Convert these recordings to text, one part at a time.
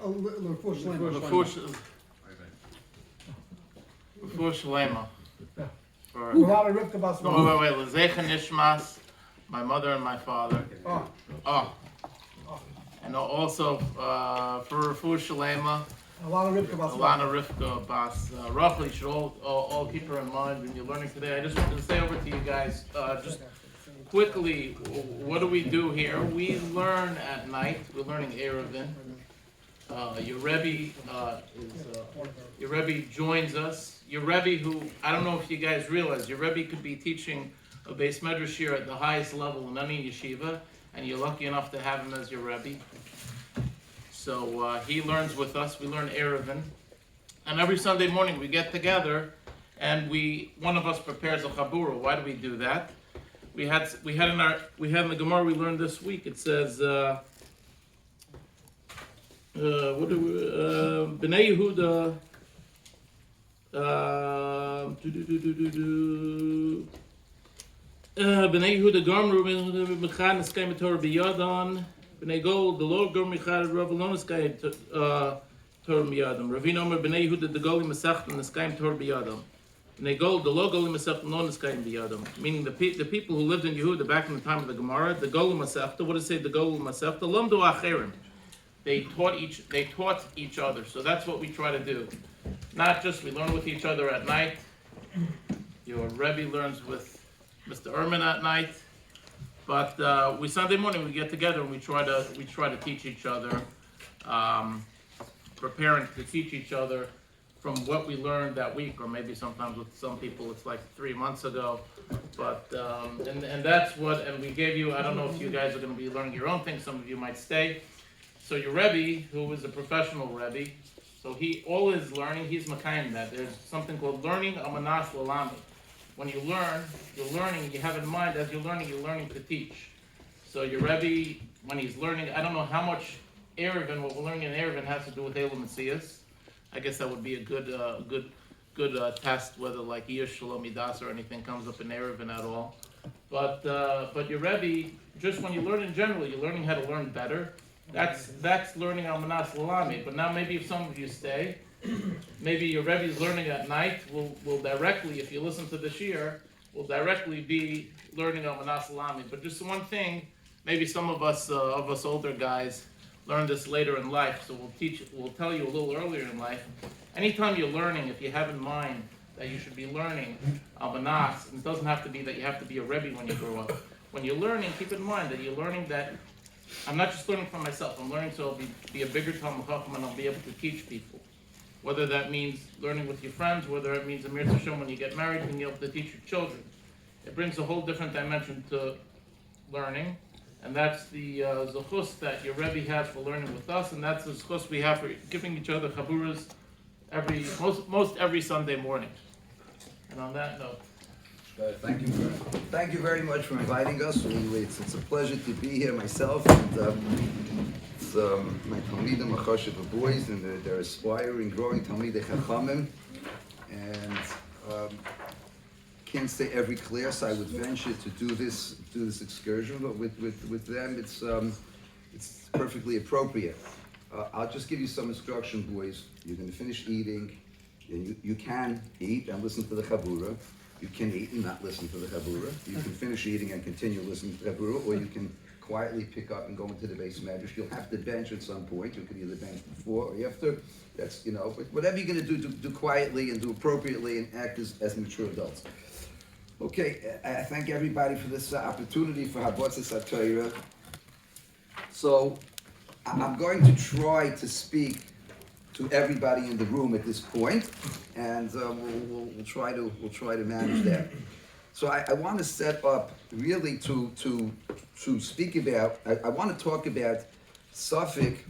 Before Shalema. Wait, L'zecha Nishmas, my mother and my father. And also for Refuah Shalema, Alana Rivka Bas Rachel. You should all keep her in mind when you're learning today. I just wanted to say over to you guys, just quickly, what do we do here? We learn at night. We're learning Eruvin. Your Rebbe joins us. Your Rebbe, who, I don't know if you guys realize, your Rebbe could be teaching a Beis Medrash here at the highest level in any yeshiva, and you're lucky enough to have him as your Rebbe. So he learns with us. We learn Eruvin. And every Sunday morning we get together, and one of us prepares a Chabura. Why do we do that? We had in the Gemara we learned this week. It says, Bnei Yehuda, Bnei Yehuda Gamru Mechan Eskai Torah B'Yadon Bnei Gold the Lord Gamru Mechan Rav Alon Eskai Torah B'Yadon Ravina Omer Bnei Yehuda the Goli Masechta Eskai Torah B'Yadon Bnei Gold the Lord Goli Masechta Non Eskai B'Yadon. Meaning the people who lived in Yehuda back in the time of the Gemara, the Goli Masechta. What does it say? The Goli Masechta Lamdu Acherim. They taught each other. So that's what we try to do. Not just we learn with each other at night. Your Rebbe learns with Mr. Ehrman at night, but we Sunday morning we get together and we try to teach each other, preparing to teach each other from what we learned that week, or maybe sometimes with some people it's like 3 months ago. But and that's what. And we gave you. I don't know if you guys are going to be learning your own thing. Some of you might stay. So your Rebbe, who is a professional Rebbe, so all his learning, he's Makayim that. There's something called learning Amanas Lalami. When you learn, you're learning, you have in mind as you're learning to teach. So your Rebbe, when he's learning, I don't know how much Eruvin, what we're learning in Eruvin has to do with Elam Messias. I guess that would be a good test, whether like Yish Shalom Midas or anything comes up in Eruvin at all. But your Rebbe, just when you learn in general, you're learning how to learn better. That's learning Almanas Lalami. But now maybe if some of you stay, maybe your Rebbe is learning at night, will directly, if you listen to the Shir, will directly be learning Almanas Lalami. But just one thing, maybe some of us older guys learn this later in life, so we'll tell you a little earlier in life. Anytime you're learning, if you have in mind that you should be learning Almanas, it doesn't have to be that you have to be a Rebbe when you grow up. When you're learning, keep in mind that you're learning that I'm not just learning for myself, I'm learning so I'll be a bigger Talmud Chacham and I'll be able to teach people. Whether that means learning with your friends, whether it means Amir Tzashon when you get married, being able to teach your children. It brings a whole different dimension to learning, and that's the zechus that your Rebbe has for learning with us, and that's the zechus we have for giving each other chaburas most every Sunday morning. And on that note, thank you very much for inviting us. It's a pleasure to be here myself, and my Talmidim Achashiv boys, and they're aspiring, growing Talmidei Chachamim, and can't say every class I would venture to do this excursion, but with them it's perfectly appropriate. I'll just give you some instruction, boys. You're going to finish eating, and you can eat and listen to the Chabura. You can eat and not listen to the Chabura. You can finish eating and continue listening to the Chabura, or you can quietly pick up and go into the Beis Medrash. You'll have to bench at some point. You could either bench before or after. That's, but whatever you're going to do quietly and do appropriately and act as mature adults. Okay, I thank everybody for this opportunity for Habotzes HaTorah. So I'm going to try to speak to everybody in the room at this point, and we'll try to manage that. So I want to set up really to speak about. I want to talk about Safek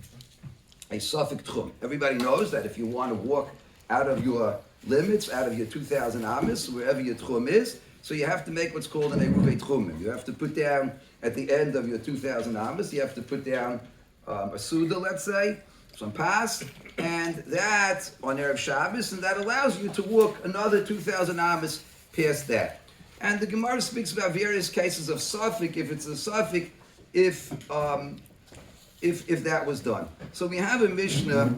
Tchum. Everybody knows that if you want to walk out of your limits, out of your 2,000 amis, wherever your Tchum is, so you have to make what's called an Eruv Techumin. You have to put down at the end of your 2,000 amis. You have to put down a Suda, let's say, some pas, and that on Erev Shabbos, and that allows you to walk another 2,000 amas past that. And the Gemara speaks about various cases of Safek, if it's a Safek, if if that was done. So we have a Mishnah.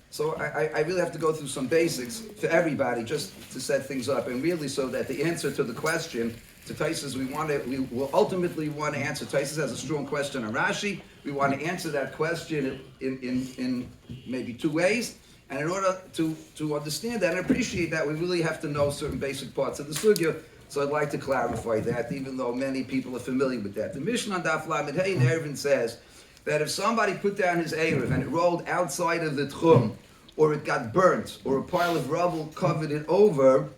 So I really have to go through some basics for everybody just to set things up, and really so that the answer to the question to Taisus we will ultimately want to answer. Taisus has a strong question on Rashi. We want to answer that question in maybe two ways. And in order to understand that and appreciate that, we really have to know certain basic parts of the sugya. So I'd like to clarify that, even though many people are familiar with that. The Mishnah on Daf Lamed Hey Eruvin says that if somebody put down his Eruv and it rolled outside of the Tchum, or it got burnt, or a pile of rubble covered it over,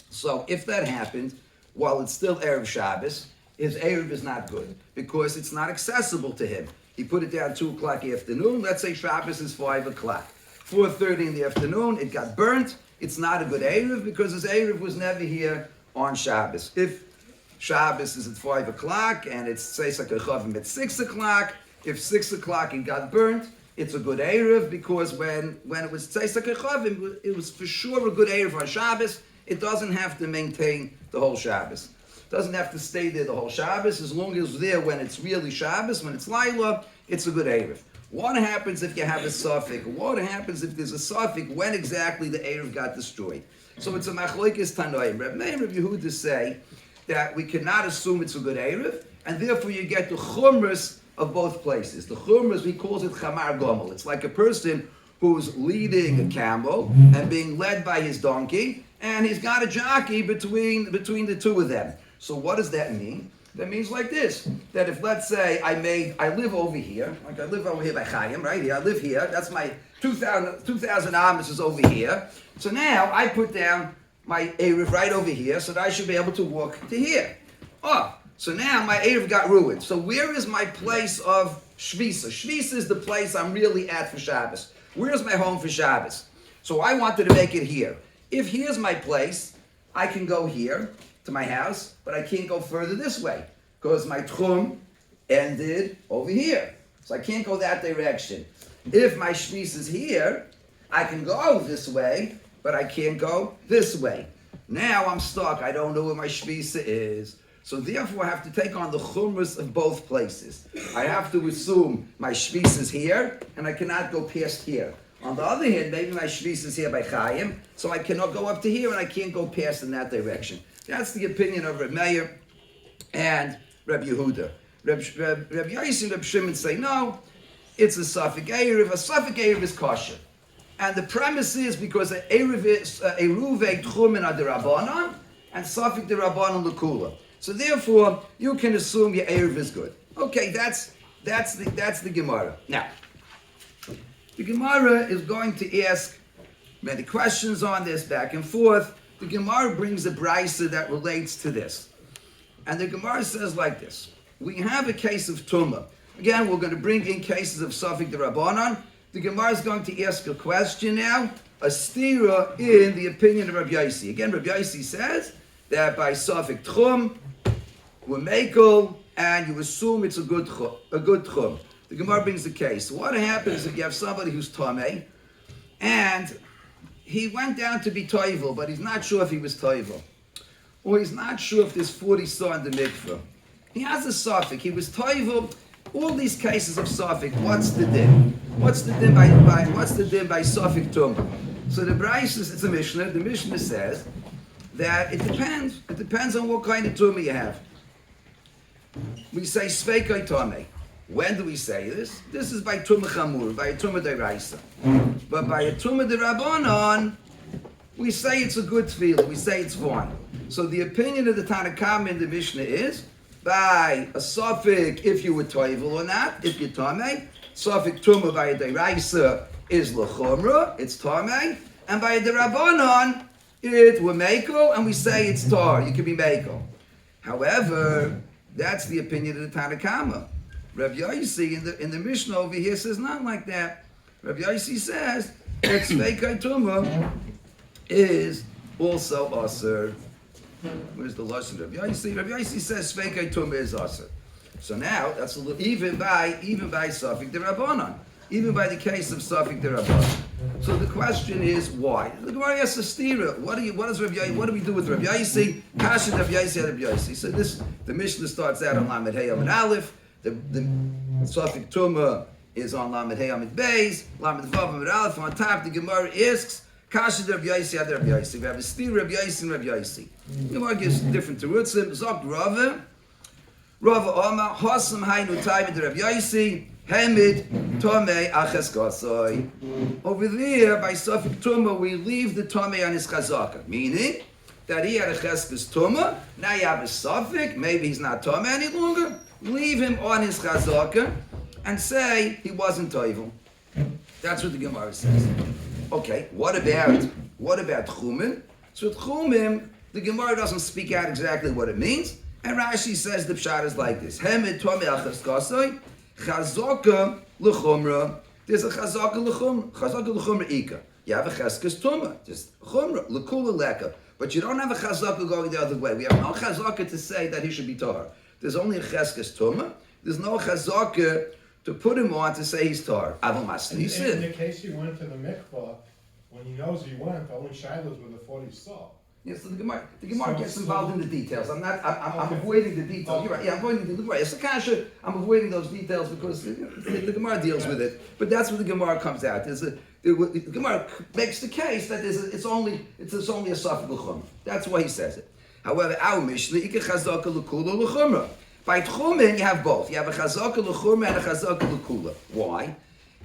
so if that happened, while it's still Erev Shabbos, his Eruv is not good, because it's not accessible to him. He put it down 2 o'clock afternoon, let's say Shabbos is 5 o'clock. 4:30 in the afternoon, it got burnt, it's not a good Eruv, because his Eruv was never here on Shabbos. If Shabbos is at 5 o'clock, and it's Safek Eruv Techumin at 6 o'clock, if 6 o'clock it got burnt, it's a good Eruv, because when it was Safek Eruv Techumin, it was for sure a good Eruv on Shabbos. It doesn't have to maintain the whole Shabbos. It doesn't have to stay there the whole Shabbos. As long as it's there when it's really Shabbos, when it's Laila, it's a good Eruv. What happens if you have a Safek? What happens if there's a Safek when exactly the Eruv got destroyed? So it's a Machlokes Tanoim. Reb Meir and Reb Yehuda say that we cannot assume it's a good Eruv, and therefore you get the Chumras of both places. The Chumras, he calls it Chamar Gomel. It's like a person who's leading a camel and being led by his donkey, and he's got a jockey between the two of them. So what does that mean? That means like this, that if, let's say, I live over here, like I live over here by Chaim, right here, I live here, that's my 2,000 amas is over here. So now I put down my Eruv right over here, so that I should be able to walk to here. Oh, so now my Eruv got ruined. So where is my place of Shvisa? Shvisa is the place I'm really at for Shabbos. Where's my home for Shabbos? So I wanted to make it here. If here's my place, I can go here to my house, but I can't go further this way because my tchum ended over here. So I can't go that direction. If my shvis is here, I can go this way, but I can't go this way. Now I'm stuck. I don't know where my shvisa is. So therefore I have to take on the chumras of both places. I have to assume my shvis is here, and I cannot go past here. On the other hand, maybe my shvis is here by Chaim, so I cannot go up to here, and I can't go past in that direction. That's the opinion of Reb Meir and Reb Yehuda. Reb Yossie and Reb Shimon say, no, it's a Safek Eruv. A Safek Eruv is kosher. And the premise is because Eruv is Eruv Techumin Adirabanan and Safek Dirabanan L'Kula. So therefore, you can assume your Eruv is good. Okay, that's the Gemara. Now, the Gemara is going to ask many questions on this, back and forth. The Gemara brings a brisa that relates to this. And the Gemara says like this. We have a case of Tumah. Again, we're going to bring in cases of Safek Dirabanan. The Gemara is going to ask a question now, a stira in the opinion of Rabbi Yossie. Again, Rabbi Yossie says that by Safek Tchum, we're mekel, and you assume it's a good tchum. The Gemara brings the case. What happens if you have somebody who's tamei, and he went down to be toivel, but he's not sure if he was toivel, or he's not sure if there's 40 saw in the mikveh. He has a safek. He was toivel. All these cases of safek. What's the din? What's the din by safek tumah? So the brayso, it's a Mishnah. The Mishnah says that it depends. It depends on what kind of tumah you have. We say sveikai tamei. When do we say this? This is by tumah chamur, by a tumah deraisa. But by a tumah derabanan, we say it's a good tefillah. We say it's fine. So the opinion of the Tanakam in the Mishnah is by a safek if you were toivel or not, if you're tamei. Safek tumah by a deraisa is lechumra, it's tamei, and by a derabanan it were mekel, and we say it's tar. You can be mekel. However, that's the opinion of the Tanakama. Rabbi Yossie in the Mishnah over here says not like that. Rabbi Yossie says that Sveikai Tumah is also Aser. Where's the lesson of Rabbi Yossie? Rabbi Yossie says Sveikai Tumah is Aser. So now that's a little, even by Safek Dirabanan, even by the case of Safek Dirabanan. So the question is why? The Gemara asks a stira. What do we do with Rabbi Yossie? Kasha Rabbi Yossie. So the Mishnah starts out on Lamed Hey and Aleph. The Safek Tumah is on Lamed Hey Amid Beis, Lamed Vav Amid Aleph. On top, the Gemara asks, Kasha Rabbi Yossie ad Rabbi Yossie. We have a steer Rabbi Yossie and Rabbi Yossie. The Gemara gives different terutzim. Zok Rava Oma Hosam Hainu Taimid Rabbi Yossie Hamid Tomei Aches Gasoi. Over there by Safek Tumah we leave the Tomei on his chazaka, meaning that he had a cheskes Tumah. Now you have a Safek. Maybe he's not Tomei any longer. Leave him on his chazaka and say he wasn't toivel. That's what the Gemara says. Okay, what about Tchumin? So with Tchumin, the Gemara doesn't speak out exactly what it means, and Rashi says the pshat is like this: Hemid Tomei Achas Kasoi, Chazaka L'Chumra. There's a Chazaka L'Chumra Ika. You have a Cheskes Tumah, just Chumra L'Kula Leka, but you don't have a Chazaka going the other way. We have no Chazaka to say that he should be tar. There's only a Cheskes Tumah. There's no Chazaka to put him on to say he's tar. In the case he went to the mikvah, when he knows he went, the only shilas were the 40 saw. Yes, so the Gemara gets involved in the details. I'm avoiding the details. You're right. Yeah, I'm avoiding the It's a kasha. I'm avoiding those details because the Gemara deals with it. But that's where the Gemara comes out. The Gemara makes the case that it's only a safek l'chumra. That's why he says it. However, our Mishnah ika chazaka l'kula l'chumra. By Tchumin, you have both. You have a chazaka l'chumra and a chazaka l'kula. Why?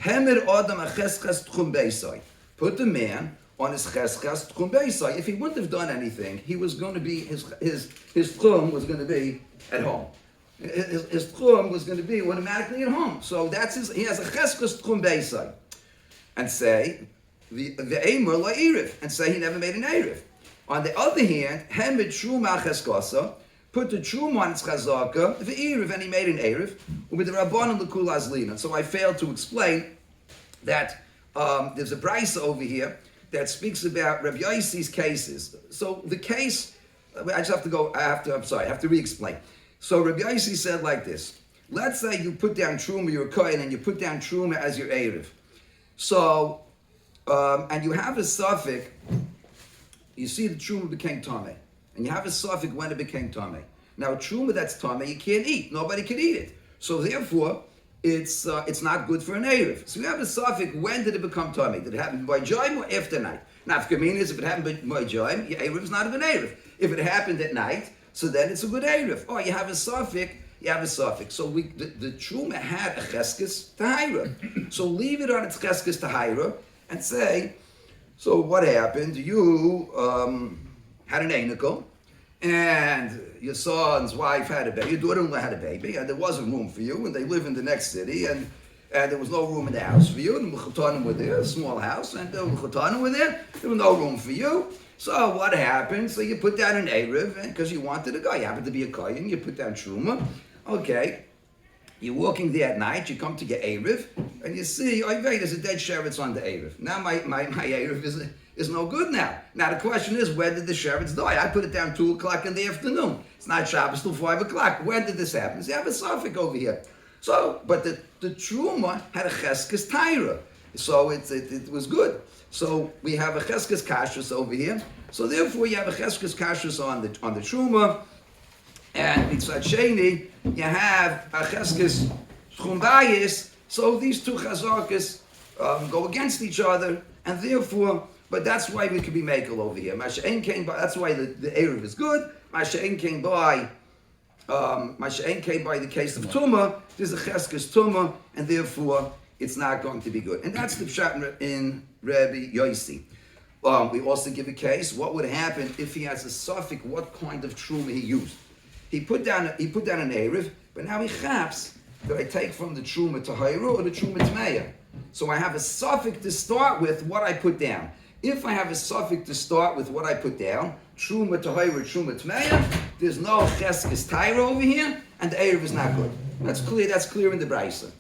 Hemer adam acheskas tchum beisai. Put the man on his cheskas tchum beisai. If he wouldn't have done anything, he was going to be his tchum was going to be at home. His tchum was going to be automatically at home. So that's he has a cheskas tchum beisai, and say the eimer la'iriv, and say he never made an eiriv. On the other hand, hemer truma cheskasa. Put the Trum on its chazaka, the Erev, and he made an Erev, with the Rabban and the Kulazlina. So I failed to explain that there's a brisa over here that speaks about Rabbi Yossie's cases. So the case, I have to re-explain. So Rabbi Yossie said like this: let's say you put down Truma, you're a Kohen, and you put down Truma as your Erev. So, and you have a Safek, you see the Truma became Tameh. And you have a Safek when it became Tameh. Now, Truma that's Tameh, you can't eat. Nobody can eat it. So therefore, it's not good for an Erev. So you have a Safek, when did it become Tameh? Did it happen by Joim or after night? Now, if it happened by Joim, your Erev is not of an Erev. If it happened at night, so then it's a good Erev. Oh, you have a Safek, you have a Safek. So the Truma had a Cheskes Tahira. So leave it on its Cheskes Tahira and say, so what happened? You had an Einikel, and your son's wife had a baby, your daughter-in-law had a baby, and there wasn't room for you, and they live in the next city, and there was no room in the house for you, and the Chutanim were there, a small house, and the Chutanim were there was no room for you. So what happened? So you put down an Erev, because you wanted to go, you happened to be a Kohen, you put down Truma, okay, you're walking there at night, you come to your Erev, and you see, oh, wait, there's a dead sheretz on the Erev. Now my Erev is no good now. Now the question is, when did the sheretz die? I put it down 2 o'clock in the afternoon. It's not Shabbos till 5 o'clock. When did this happen? So you have a Safek over here. So, but the Truma had a Cheskes Taira. So it was good. So we have a Cheskes Kashrus over here. So therefore you have a Cheskes Kashrus on the Truma. And Mitzvah Sheni, you have a Cheskes Chumbayis. So these two Chazakas go against each other, and therefore, but that's why we could be Mekel over here. Masha'en came by, that's why the Erev is good. Masha'en came by the case of Tumah, there's a Cheskes Tumah, and therefore it's not going to be good. And that's the pshat in Rabbi Yossie. We also give a case, what would happen if he has a Safek, what kind of Truma he used. He put down an Erev, but now he chaps that I take from the Truma Tahira or the Truma Tmeya. So I have a Safek to start with what I put down. If I have a Safek to start with what I put down, Truma Tahira, Truma Tmeya, there's no Cheskes Taira over here, and the Erev is not good. That's clear in the Brisa.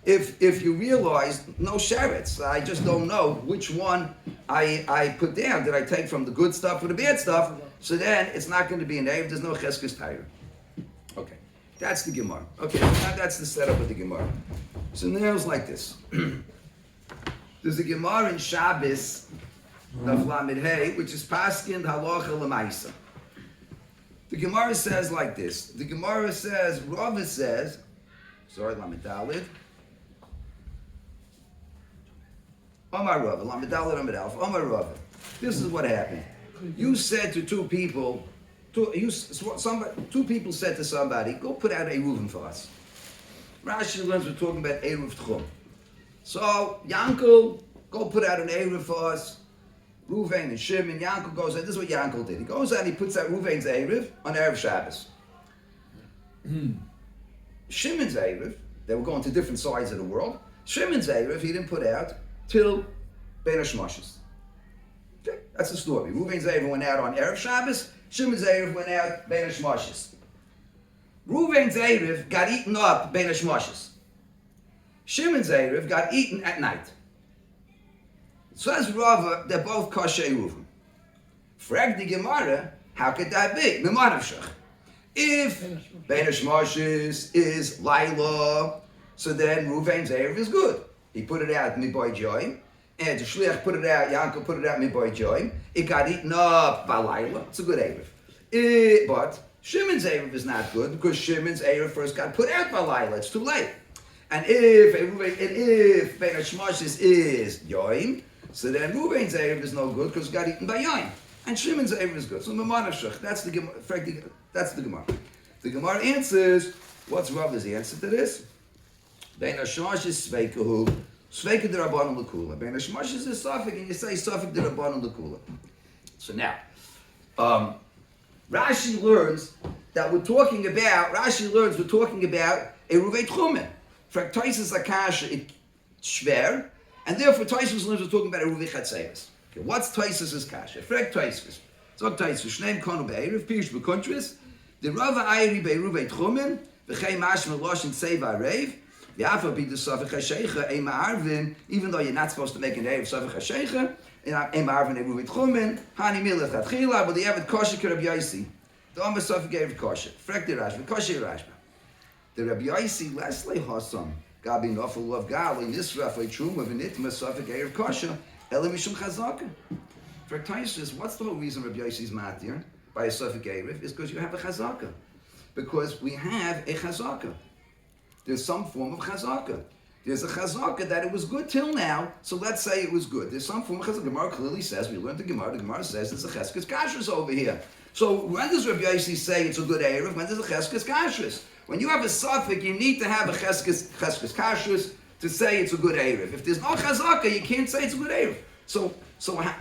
If you realize, no sheretz, I just don't know which one I put down. Did I take from the good stuff or the bad stuff? So then it's not going to be an Erev, there's no Cheskes Taira. Okay, that's the Gemara. Okay, now that's the setup of the Gemara. So now it's like this. There's a Gemara in Shabbos, Daf Lamed Hey, which is Paskin Halacha L'Maisa. The Gemara says like this. The Gemara says, Rava says, Lamed Daled, Omar Rava, Lamedal and Alf, Omar Rava. This is what happened. You said to two people said to somebody, go put out Eruvin for us. Rashi learns we're talking about Eruv Techumin. So, Yankel, go put out an Eruv for us. Ruvain and Shimon, Yankel goes out. This is what Yankel did. He goes out and he puts out Ruvain's Eruv on Erev Shabbos. Shimon's Eruv, they were going to different sides of the world. Shimon's Eruv, he didn't put out till Bein HaShmoshes. Okay, that's the story. Ruvain's Eruv went out on Erev Shabbos. Shimon's Eruv went out Bein HaShmoshes. Ruvain's Eruv got eaten up Bein HaShmoshes. Shimon's Eruv got eaten at night. Says Rava, they're both kosher Eruvim. Frag the Gemara, how could that be? Memanavshach. If Bein HaShmoshes is Laila, so then Ruvain's Eruv is good. He put it out Miboy Joy, and the Shliach put it out, Yankov put it out Miboy Joy. It got eaten up by Laila. It's a good Eruv. But Shimon's Eruv is not good because Shimon's Eruv first got put out by Laila. It's too late. And if Bein HaShmoshes is Yoim, so then Ruvain's Eruv is no good because it got eaten by Yoim. And Shimon's Eruv is good. So Memanavshach, that's the Gemara. That's the Gemara. The Gemara answers, what's Rava's answer to this? Bein HaShmoshes Sveikahu, Sveika d'Rabbanan L'Kula. Bein HaShmoshes is Safek, and you say Safek d'Rabbanan L'Kula. So now, Rashi learns we're talking about Eruvei Techumin. For Taisus Akasha, it's schwer, and therefore Taisus learns we're talking about Eruvei Chatzeres. Okay, what's Taisus' Kasha? Frag Taisus. So Taisus, Shneim Konu Be'erev, Pirish B'Kontris, the Rava Ayri Be'eruvei Techumin, V'chei Mashma Loshin Seva Reiv, the Afa B'di Safek HaSheicha, Ema Arvin, even though you're not supposed to make an Erev Safek HaSheicha, Ema Arvin Eruvei Techumin, Hani Milech Atchila, but they have it Kosher Rabbi Yossie. The Omer Safek Eruv Kosher. Frag the Rashba, Kosher Rashba. The Rabbi Yossie Leslie Hassam, Gabi Nofel of Gal, in this Rafay Truma, V'nitma Safek Eruv Kosher, Elam Mishum Chazaka. For Taisus, what's the whole reason Rabbi Yossie's matir by a Safek Eruv is because you have a Chazaka. Because we have a Chazaka. There's some form of Chazaka. There's a Chazaka that it was good till now, so let's say it was good. There's some form of Chazaka. Gemara clearly says, we learned the Gemara says there's a Cheskes Kashrus over here. So when does Rabbi Yossie say it's a good Eruv? When does a Cheskes Kashrus? When you have a Safek, you need to have a Cheskes Kashrus to say it's a good Eruv. If there's no Chazaka, you can't say it's a good Eruv. So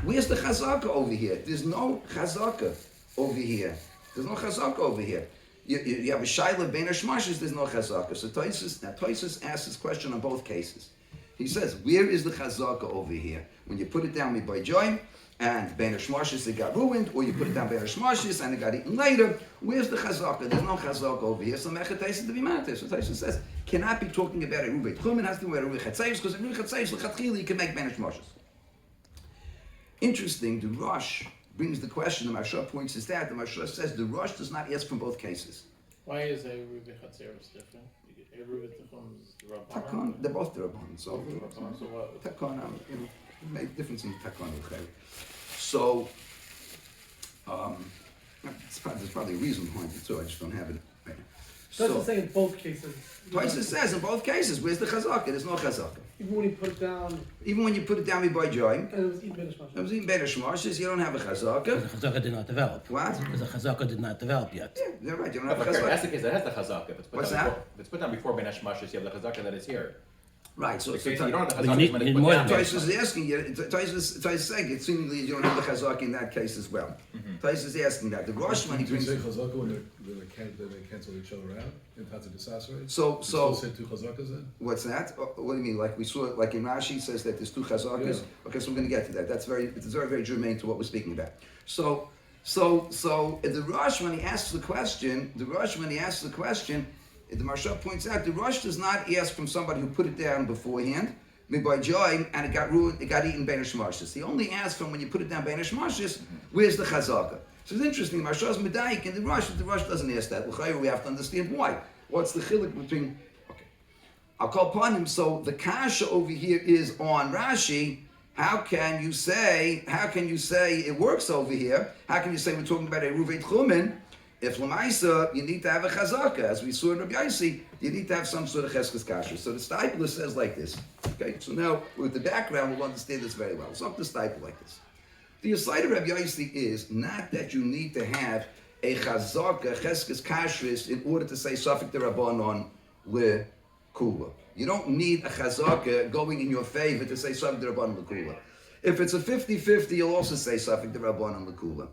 where's the Chazaka over here? There's no Chazaka over here. There's no Chazaka over here. You have a Shaila Bein HaShmoshes, there's no Chazaka. So Taisus asks this question on both cases. He says, where is the Chazaka over here? When you put it down by join, and Bein HaShmoshes it got ruined, or you put it down Bein HaShmoshes and it got eaten later, where's the Chazaka? There's no Chazaka over here. So Mechat Taisus to be matter. So Taisus says, cannot be talking about Eruvei Techumin, has to be about Eruvei Chatzeres, because Eruvei Chatzeres, L'chatchili, you can make Bein HaShmoshes. Interesting, the Rosh brings the question, the Maharsha points this out, the Maharsha says the Rosh does not ask from both cases. Why is Eruvei Chatzeres different? Eruvei Techumin is Rabbanan. Takon, they're both the Rabbanan. So what? Takon, make difference in Takon and Chayr. So, there's probably a reason behind it too, I just don't have it right now. Doesn't say in both cases. Twice it says in both cases, where's the Chazaka? There's no Chazaka. Even when you put it down, Even when you put it down by joy, and it was eaten Bein HaShmoshes. it was even Bein HaShmoshes, you don't have a Chazaka. Because the Chazaka did not develop. What? Because the Chazaka did not develop yet. Yeah, you're right, you don't have a But that's Chazaka. the case, it has the chazaka. If it's put What's down that? Before, if it's put down before Bein HaShmoshes, you have the chazaka that is here. Right, so The case you don't have the But you chazaka need- when you it's need put more down. than Taisus is asking you, Taisus is saying it seemingly you don't have the Chazaka in that case as well. Taisus is asking that. The Rosh, when he Did you brings... say chazaka when they cancel each other out in Tatzah Desasrei? So, You still so, say two chazakas then? what's that? What do you mean? Like we saw, like in Rashi says that there's two Chazakas? Yeah. Okay, so we're going to get to that. It's very, very germane to what we're speaking about. So the Rosh, when he asks the question, the Maharsha points out, the Rosh does not ask from somebody who put it down beforehand, by joy, and it got ruined, it got eaten Bein HaShmoshes. He only asks from when you put it down Bein HaShmoshes, where's the Chazaka? So it's interesting, Maharsha's Medayik and the Rosh doesn't ask that. We have to understand why. What's the chiluk between, okay. I'll call upon him, so the kasha over here is on Rashi. How can you say it works over here? How can you say we're talking about Eruvei Techumin If Lamaisa, you need to have a chazaka, as we saw in Rabbi Yossie, you need to have some sort of cheskes kashrus. So the stipler says like this. Okay, so now with the background, we'll understand this very well. Something to stipler like this. The aside of Rabbi Yossie is not that you need to have a chazaka, cheskes kashrus, in order to say Safek Rabbanon le kula. You don't need a chazaka going in your favor to say Safek Rabbanon le kula. If it's a 50-50, you'll also say Safek Rabbanon le kula.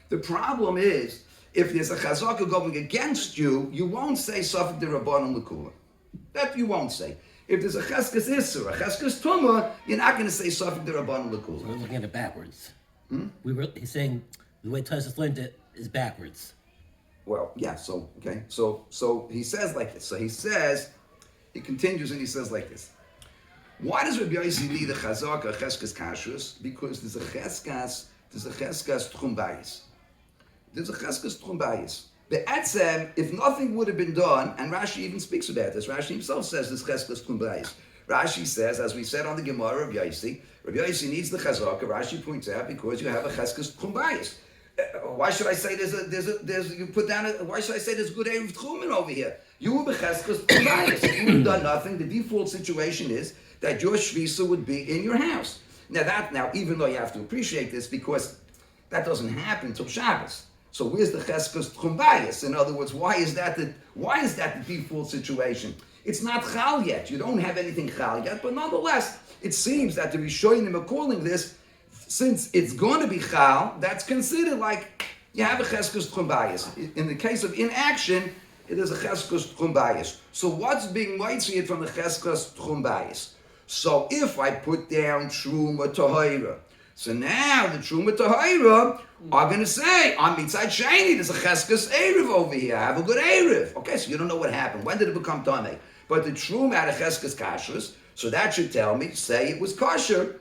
The problem is, if there's a chazaka going against you, you won't say Safek Rabbanon le kula. That you won't say. If there's a cheskes isser, a cheskes tumah, you're not going to say Safek Rabbanon le kula. We're looking at it backwards. He's saying the way Tosfos learned it is backwards. Well, yeah, so he says like this. So he continues and he says like this. Why does Rabbi Yossi need a chazaka, a cheskes kashrus? Because there's a cheskas tchum bayis. There's a cheskes tchum bayis. The etzem, if nothing would have been done, and Rashi even speaks about this. Rashi himself says this cheskes tchum bayis. Rashi says, as we said on the Gemara of Yossi, Rabbi Yossi needs the chazaka. Rashi points out because you have a cheskes tchum bayis. Why should I say you put down why should I say there's good Eruv Techumin over here? You were becheskes tchum bayis. If you would have done nothing, the default situation is that your shvisa would be in your house. Now, even though you have to appreciate this, because that doesn't happen till Shabbos. So where's the cheskes tchum bayis? In other words, why is that the default situation? It's not chal yet. You don't have anything chal yet, but nonetheless, it seems that the Rishonim are calling this, since it's going to be chal, that's considered like you have a cheskes tchum bayis. In the case of inaction, it is a cheskes tchum bayis. So what's being moitzied from the cheskes tchum bayis? So if I put down truma tahira, so now the truma tahira are going to say, on mitzad sheni, there's a cheskes eruv over here. I have a good eruv. Okay, so you don't know what happened. When did it become tamei? But the truma had a cheskes kashrus, so that should tell me, say it was kosher,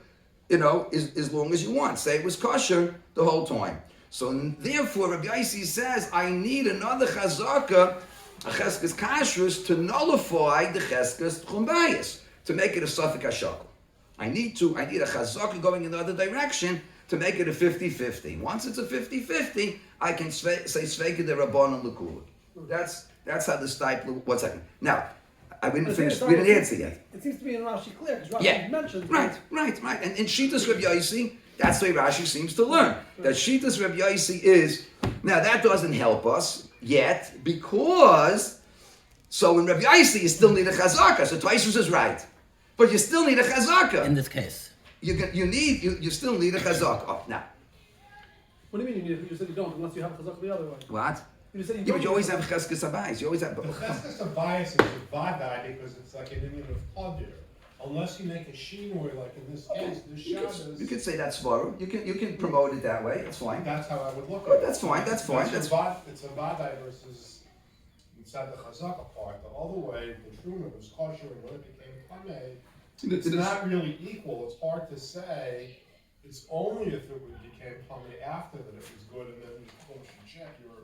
as long as you want. Say it was kosher the whole time. So therefore, Rabbi Yossi says, I need another chazaka, a cheskes kashrus, to nullify the cheskes tchum bayis, to make it a Safek HaShakel. I need a chazaka going in the other direction to make it a 50-50. Once it's a 50-50, I can say Sveika de Rabbanon L'Kula. That's how the stipler. 1 second. Now, we didn't answer yet. It seems to be in Rashi clear, because Rashi mentioned. Right. And in Shitas Rabbi Yossi, that's the way Rashi seems to learn. That Shitas Rabbi Yossi is, now that doesn't help us yet, because, so in Rabbi Yossi you still need a chazaka, so Tosfos is right. But you still need a chazaka. In this case. You still need a chazaka. Oh, now. What do you mean you need? You said you don't, unless you have chazaka the other way. What? You said you Yeah, don't. but you always have cheskes habayis. You always have. The cheskes bias is a vadai because it's like an Indian of Padir. Unless you make a shinoi, like in this case, the Shabbos. You could say that's svaru. You can promote it that way. That's fine. That's how I would look But at it. that's fine. That's fine. It's a vadai versus inside the chazaka part. The other way, the truma was kosher and when it became tamei. It's not really equal. It's hard to say. It's only if it became tamei after that it was good, and then you should check your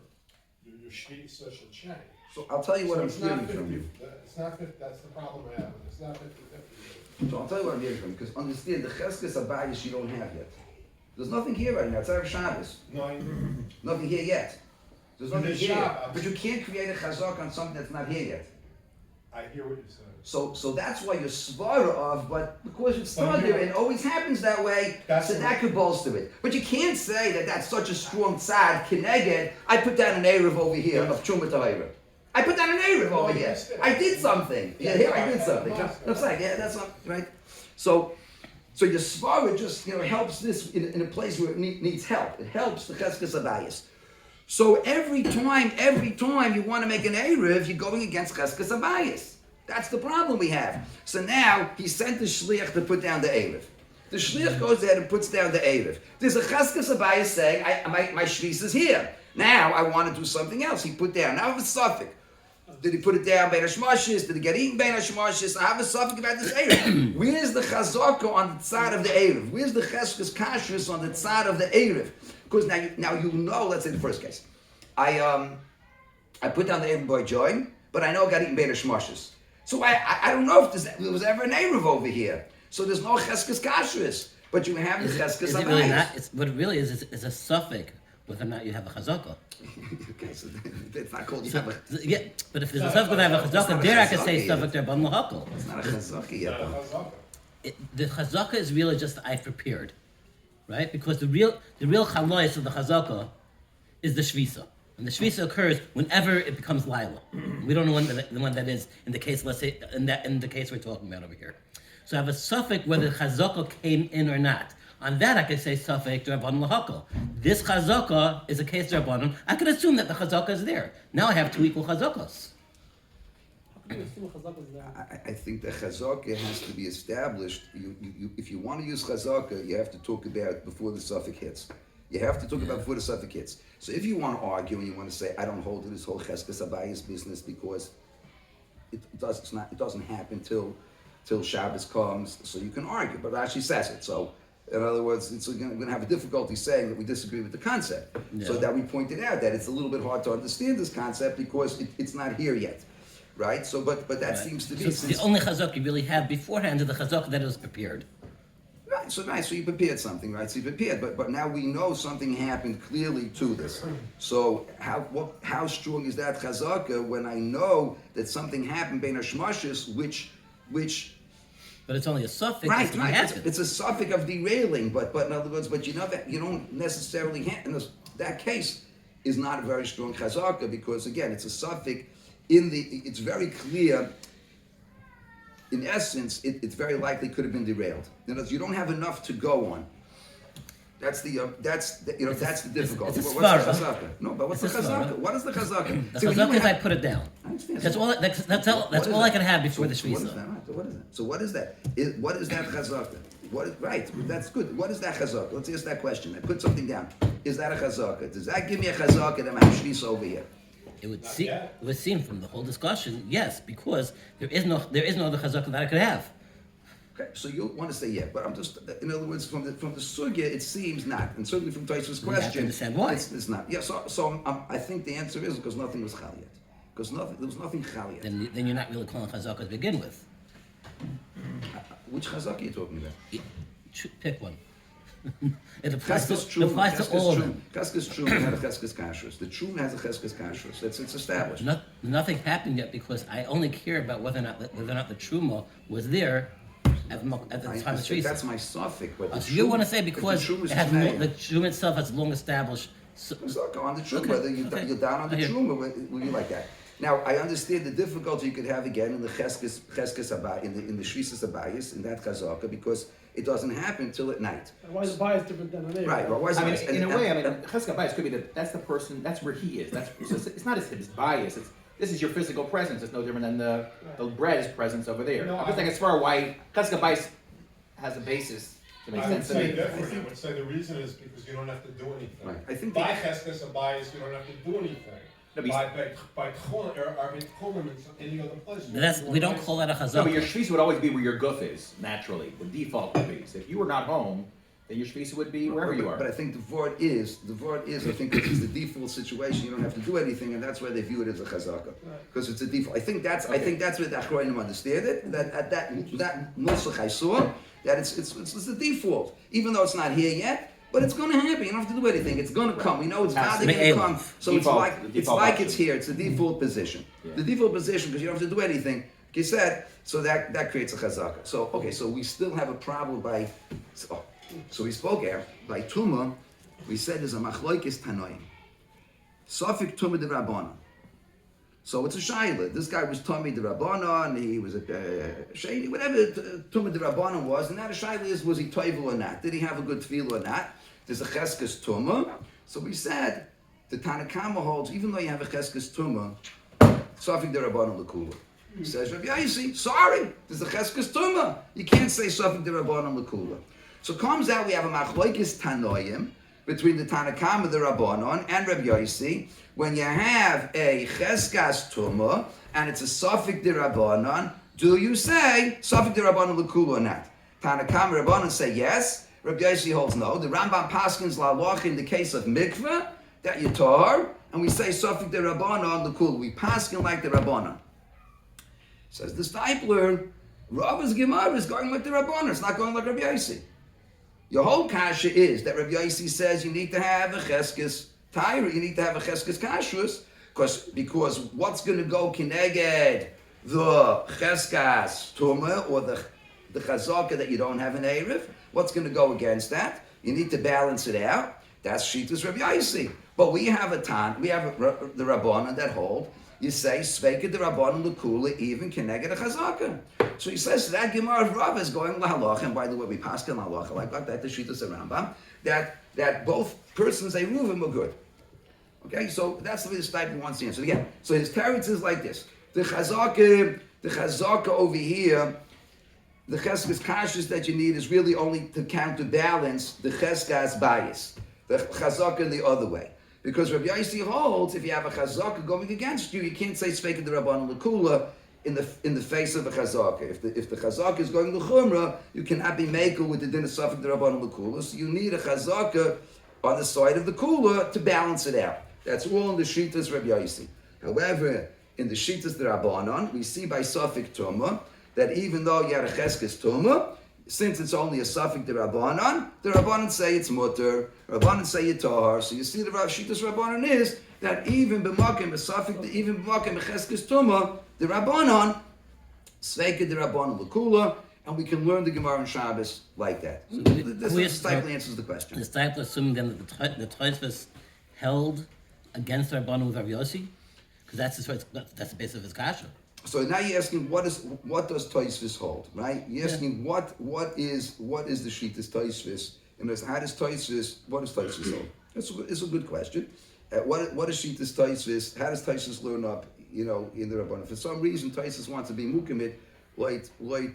shvi social change. So I'll tell you what I'm it's not hearing from you. It's not 50. That's the problem I have. It's not 50-50. So I'll tell you what I'm hearing from you, because understand the cheskes habayis you don't have yet. There's nothing here right now. It's Erev Shabbos. No, Nothing here yet. There's nothing There's here. Shabbos. But you can't create a chazak on something that's not here yet. I hear what you're saying. So that's why you're svara of, but because it's But still there, you're- it always happens that way, That's so what- that could bolster it. But you can't say that that's such a strong tzad, kineged, I put down an Erev over here of Truma Tahira. I put down an Erev over you here. did. I did something. Yeah, here I did something. I'm saying, yeah, that's not, right? So your svara just, helps this in a place where it needs help. It helps the cheskes habayis. So every time you want to make an Erev, you're going against cheskes habayis. That's the problem we have. So now he sent the shliach to put down the Erev. The shliach goes ahead and puts down the Erev. There's a cheskes habayis saying, my shvis is here. Now I want to do something else. He put down. Now I have a Safek. Did he put it down bein hashmashis? Did it get eaten bein hashmashis? I have a Safek about this Erev. Where's the chazaka on the side of the Erev? Where's the cheskes kashrus on the side of the Erev? Because now you know. Let's say the first case. I put down the Erev by joy, but I know I got eaten bein hashmashis. So I don't know if there was ever an Erev over here. So there's no cheskes kashrus, but you have the cheskes Is it really habayis. not? What it really is a suffix whether or not you have a chazaka. Okay, so it's not called So, Yavach. yeah, but if there's a suffix that have a It's not chazaka, a there I can chazaka say yet. Safek Derban Lahakal. It's not a chazaka yet. Not a though. chazaka. The chazaka is really just I've prepared, right? Because the real chalois of the chazaka is the shvisa, and the shvisa occurs whenever it becomes lila. We don't know when that is in the case. Let's say in the case we're talking about over here. So I have a suffix whether the chazaka came in or not. On that I can say Safek Derban Lahakal. This chazaka is a case Derbanon. I can assume that the chazaka is there. Now I have two equal chazakas. How can you assume a chazaka is there? I think the chazaka has to be established. If you want to use chazaka, you have to talk about it before the suffix hits. You have to talk about before the suffix hits. So if you want to argue and you want to say, I don't hold to this whole cheskes abayis business because it doesn't happen till Shabbos comes, so you can argue. But Rashi says it. So in other words, it's going to have a difficulty saying that we disagree with the concept. Yeah. So that we pointed out that it's a little bit hard to understand this concept because it's not here yet. Right? So, but that Right. seems to be... So the only chazaka you really have beforehand is the chazaka that was prepared. Right, so nice. So you prepared something, right? So you prepared, but now we know something happened clearly to this. So how strong is that chazaka when I know that something happened bein hashmashis, which But it's only a suffix. right, if you right, have it's a suffix of derailing, but in other words, but you know that you don't necessarily have in that case is not a very strong chazaka because again, it's a suffix it's very clear. In essence, it very likely could have been derailed. In other words, you don't have enough to go on. That's the difficulty. it's a What's the svara. chazaka? No, but what's the It's a svara. chazaka? What is the chazaka? The See, when you chazaka is I have- put it down. I understand. That's all. That's What is all I that? can have before the So what is shvisa. that? Right, so what is that? What is that chazaka? Right, that's good. What is that chazaka? Let's ask that question. I put something down. Is that a chazaka? Does that give me a chazaka that I have shvisa over here? It would Not seem. yet. It would seem from the whole discussion, yes, because there is no other chazaka that I could have. Okay, so you want to say yeah, but I'm just, in other words, from the sugya, it seems not, and certainly from Taisva's We have to question, understand why. it's not. Yeah, so I think the answer is because nothing was chal yet, because there was nothing chal yet. Then you're not really calling chazaka to begin with. Which chazak are you talking about? Pick one. It applies to, Cheskes it true. applies to all of them. Cheskes true had a cheskes kashrus. The true has a cheskes kashrus. It's established. Nothing happened yet because I only care about whether or not the truma was there at the I time of said that's shvisa. my suffix, but the So you want to say if the because truma is it has tnei, the truma itself has long established. Chazaka on the truma, Okay, whether okay. you're down on the I hear. truma, will you like that? Now I understand the difficulty you could have again in the cheskes abayis, in the shvisas abayis, in that chazaka, because it doesn't happen till at night. Why is the bias different than an A? Right. Well, why is I mean, it- in a and- way, and- chesed bias could be that's the person, that's where he is. So it's not his bias. This is your physical presence. It's no different than the bread's presence over there. No, I'm just thinking as far why chesed bias has a basis to make I would sense to say me. different. I would say the reason is because you don't have to do anything. Right. I think By that- cheskes and bias, you don't have to do anything. No, but By tchulin or tchulin and any other place. We don't call that a No, but your chazaka. shvisa would always be where your guf is, naturally. The default would be. So if you were not home, then your shvisa would be wherever you are. But I think the vort is, I think it's the default situation, you don't have to do anything, and that's why they view it as a chazaka. Because it's a default. I think that's where the Achronim understand it, that nusach I saw, that it's the default. Even though it's not here yet, but it's going to happen. You don't have to do anything. It's going to come. We know it's bound Make to a come. So default- it's default like option. it's here. It's the default position. Yeah. The default position because you don't have to do anything. Like you said, so that creates a chazaka. So okay, so we still have a problem by. So we spoke here by Tuma. We said there's a machloikis tanoim. Safek Tuma de Rabbanan. So it's a shaila. This guy was Tumi de Rabbanan. He was a shady, whatever Tuma de Rabbanan was. And now the shaila is, was he toivel or not? Did he have a good tefillah or not? There's a cheskes Tuma. So we said the Tanakama holds, even though you have a cheskes Tuma, Safek de Rabbanan lekula. Says Rabbi Yossi, sorry, there's a cheskes Tuma. You can't say Safek de Rabbanan lekula. So it comes out we have a machloikis tanoim between the Tanakama, the Rabbanon, and Rabbi Yossi. When you have a cheskas tuma and it's a Safek de Rabbanon, do you say Safek de Rabbanon lekula or not? Tanakama Rabbanon say yes. Rabbi Yossi holds no. The Rambam paskins la'loch in the case of mikveh that you tar, and we say Safek de Rabbanon lekula. We paskin like the Rabbanon. Says the Stipler, Rabbi's Gemara is going like the Rabbanon. It's not going like Rabbi Yossi. Your whole kasha is that Rabbi Yossi says you need to have a cheskes Tyra, you need to have a cheskes kashrus, because what's going to go kineged the cheskas tumah or the chazaka that you don't have an erev? What's going to go against that? You need to balance it out. That's Shitas Rabbi Yossi. But we have the Rabbanan that hold. You say Sveka the Rabbanan L'Kula even kineged a chazaka. So he says that Gemara of Rav is going lahalacha, and by the way, we pass in lahalacha like that. The Shitas of Rambam that both persons eruvim are good. Okay, so that's the way this type wants to answer. Again, so his teretz is like this: the chazaka over here, the cheskas kashrus that you need is really only to counterbalance the cheskas bias, the chazaka the other way. Because Rabbi Yossi holds, if you have a chazaka going against you, you can't say Sveka the Rabbanan L'Kula in the face of a chazaka. If the chazaka is going to chumrah, you cannot be makel with the din of Safek the Rabbanan L'Kula. So you need a chazaka on the side of the kula to balance it out. That's all in the Shitas Rabbi Yossi. However, in the Shitas the Rabbanan, we see by Safek Tumah that even though you had a cheskes Tumah, since it's only a Safek the Rabbanan say it's mutter, Rabbanan say it's tahar. So you see the Shitas Rabbanan is that even b'makim a Safek, even b'makim a cheskes Tumah, the Rabbanan, Sveka the Rabbanan L'Kula, and we can learn the Gemara and Shabbos like that. So this type answers the question. This type assuming then that the Tosfos held against the Rabbanan with Rabbi Yossi, because that's the base of his kasha. So now you're asking what does Tosfos hold, right? You're asking what is the Shitas Tosfos, and how does Tosfos hold? It's a good question. What is Shitas Tosfos? How does Tosfos learn up? In the Rabbanan. For some reason, Tosfos wants to be mukimit like Rabbi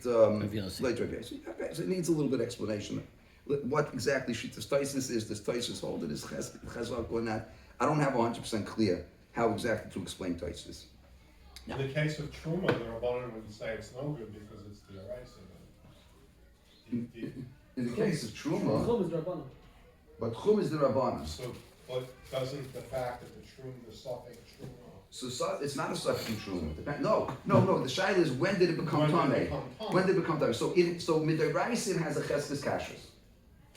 Yossi. Okay, so it needs a little bit of explanation. What exactly Shitas Tosfos is? Does Tosfos hold it? Is chazak or not? I don't have 100% clear how exactly to explain Tosfos. In the case of Truma, the Rabbanan would say it's no good because it's the Araisa. In the case of Truma, Chum is Rabbanan. but Chum is the Rabbanan. So, but doesn't the fact that the Safek Truma? So it's not a Safek Truma. No. The shaila is when did it become Tameh? When did it become Tameh? So Midoraisim has a Cheskes Kashrus.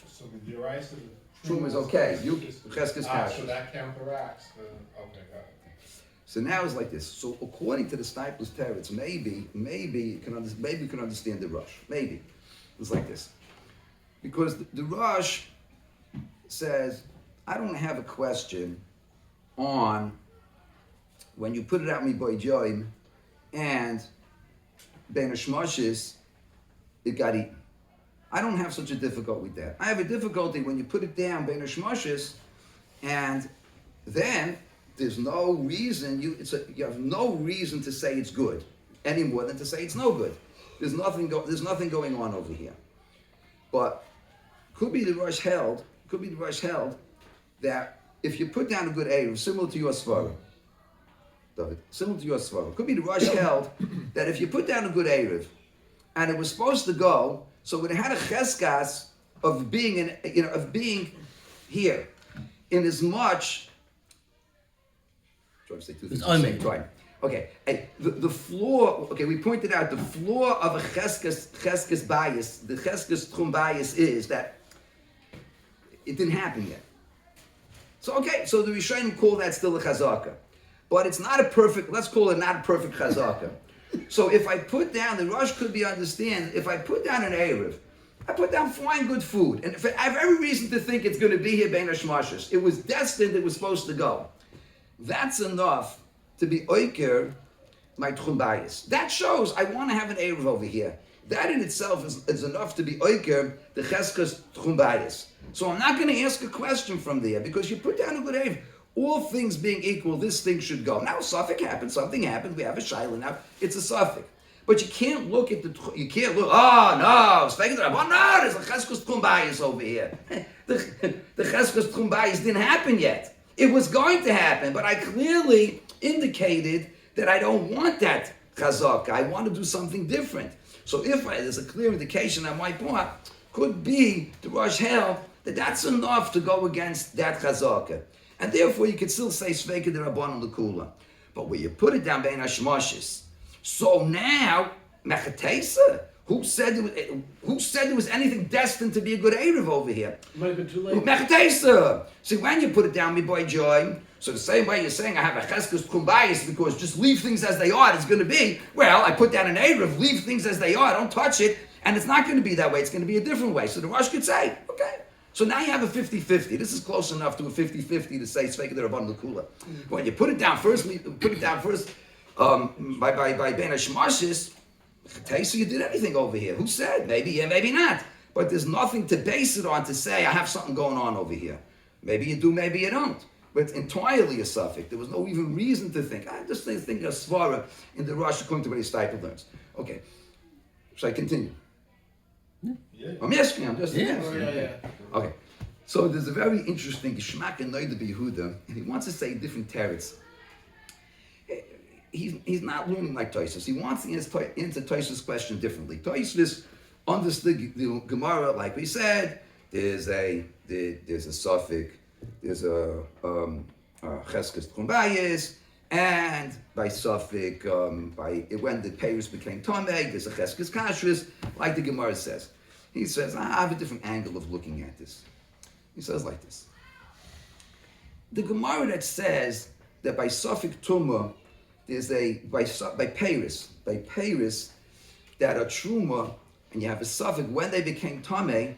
So the Araisa, Truma is okay. Cheskes Kashrus. So that counteracts the, okay, got it. So now it's like this. So according to the Stipler's teretz, maybe you can understand the rush. Maybe it's like this, because the rush says, I don't have a question on when you put it out mi boy and ben hashmashis it got eaten. I don't have such a difficulty with that. I have a difficulty when you put it down ben hashmashis and then there's no reason you have no reason to say it's good any more than to say it's no good. There's nothing going on over here. But could be the rush held that if you put down a good eruv, similar to your svara, David, could be the rush held that if you put down a good eruv and it was supposed to go, so it had a cheskas of being here, in as much. Trying to say two things at the same time. Okay, the floor. Okay, we pointed out the floor of a cheskes bias. The cheskes tchum bias is that it didn't happen yet. So so the Rishonim call that still a chazaka, but it's not a perfect. Let's call it not a perfect chazaka. So if I put down, the rush could be understand. If I put down an eruv, I put down fine good food, and if I have every reason to think it's going to be here bein hashmashis. It was destined. It was supposed to go. That's enough to be oiker my tchum bias. That shows I want to have an eruv over here. That in itself is enough to be oiker the cheskas tchum bias. So I'm not going to ask a question from there because you put down a good eruv. All things being equal, this thing should go. Now Safek happened, something happened. We have a shaila now. It's a Safek. But you can't look at you can't look, no, there's a cheskas tchum bias over here. The cheskas tchum bias didn't happen yet. It was going to happen, but I clearly indicated that I don't want that chazaka. I want to do something different. So there's a clear indication on my part, could be the Rosh held that that's enough to go against that chazaka. And therefore you could still say Sveka the Rabbanan L'Kula. But when you put it down bein hashmashis, so now, mechatesa, Who said there was anything destined to be a good Erev over here? It might have been too late. Mechatesa. See, when you put it down, me boy Joy, so the same way you're saying I have a cheskes kumbayis because just leave things as they are, it's going to be, well, I put down an Erev, leave things as they are, don't touch it, and it's not going to be that way, it's going to be a different way. So the Rosh could say, okay. So now you have a 50-50. This is close enough to a 50-50 to say Safek Eruv Techumin. When you put it down first, by Ben Hashmashis, so you did anything over here. Who said? Maybe yeah, maybe not. But there's nothing to base it on to say I have something going on over here. Maybe you do, maybe you don't. But it's entirely a suffix. There was no even reason to think. I just think a svara in the Rosh according to what Stipel learns. Okay. Should I continue? Yeah. I'm asking. I'm just asking. Yeah. Okay. So there's a very interesting Geschmack in Noida B'Yehuda, and he wants to say different teretz. He's not learning like Tosfos. He wants to answer Tosfos' question differently. Tosfos understood the Gemara, like we said. There's a suffix. There's a cheskes tchumbayis, and by suffix, when the payers became tamei, there's a cheskes kashrus, like the Gemara says. He says, I have a different angle of looking at this. He says like this: the Gemara that says that by suffix tumah, there's by payers that are truma, and you have a suffix when they became tamei.